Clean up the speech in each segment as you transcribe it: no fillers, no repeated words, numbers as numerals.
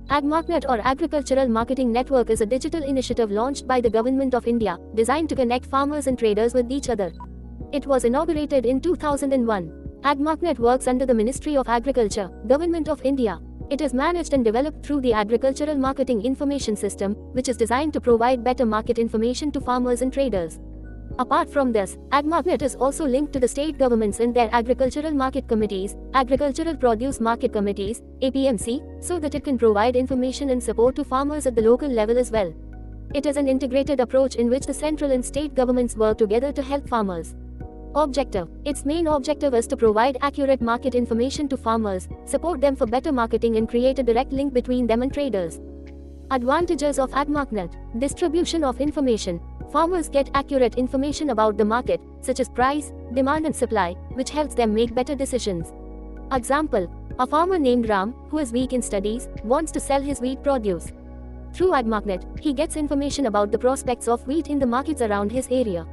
AgMarkNet or Agricultural Marketing Network is a digital initiative launched by the Government of India, designed to connect farmers and traders with each other. It was inaugurated in 2001. AgMarkNet works under the Ministry of Agriculture, Government of India. It is managed and developed through the Agricultural Marketing Information System, which is designed to provide better market information to farmers and traders. Apart from this, AgMarkNet is also linked to the state governments in their agricultural market committees, agricultural produce market committees, APMC, so that it can provide information and support to farmers at the local level as well. It is an integrated approach in which the central and state governments work together to help farmers. Objective. Its main objective is to provide accurate market information to farmers, support them for better marketing and create a direct link between them and traders. Advantages of AgMarkNet. Distribution of information. Farmers get accurate information about the market, such as price, demand and supply, which helps them make better decisions. Example. A farmer named Ram, who is weak in studies, wants to sell his wheat produce. Through AgMarkNet, he gets information about the prospects of wheat in the markets around his area.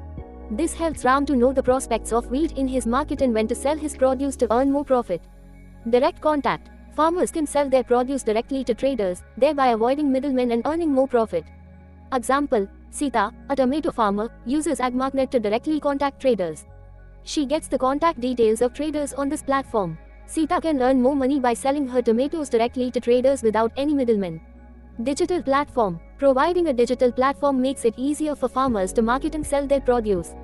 This helps Ram to know the prospects of wheat in his market and when to sell his produce to earn more profit. Direct contact. Farmers can sell their produce directly to traders, thereby avoiding middlemen and earning more profit. Example. Sita, a tomato farmer, uses AgMarkNet to directly contact traders. She gets the contact details of traders on this platform. Sita can earn more money by selling her tomatoes directly to traders without any middlemen. Digital platform. Providing a digital platform makes it easier for farmers to market and sell their produce.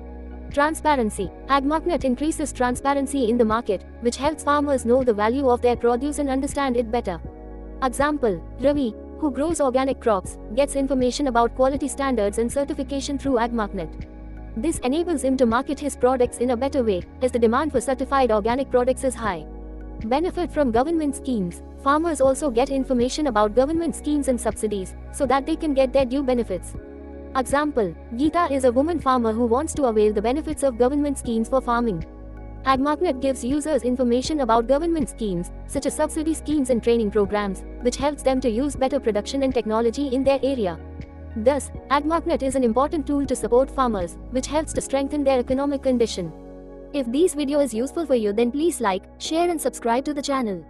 Transparency. AgMarkNet increases transparency in the market, which helps farmers know the value of their produce and understand it better. Example. Ravi, who grows organic crops, gets information about quality standards and certification through AgMarkNet. This enables him to market his products in a better way, as the demand for certified organic products is high. Benefit from government schemes. Farmers also get information about government schemes and subsidies, so that they can get their due benefits. Example. Geeta is a woman farmer who wants to avail the benefits of government schemes for farming. AgMarkNet gives users information about government schemes, such as subsidy schemes and training programs, which helps them to use better production and technology in their area. Thus, AgMarkNet is an important tool to support farmers, which helps to strengthen their economic condition. If this video is useful for you, then please like, share and subscribe to the channel.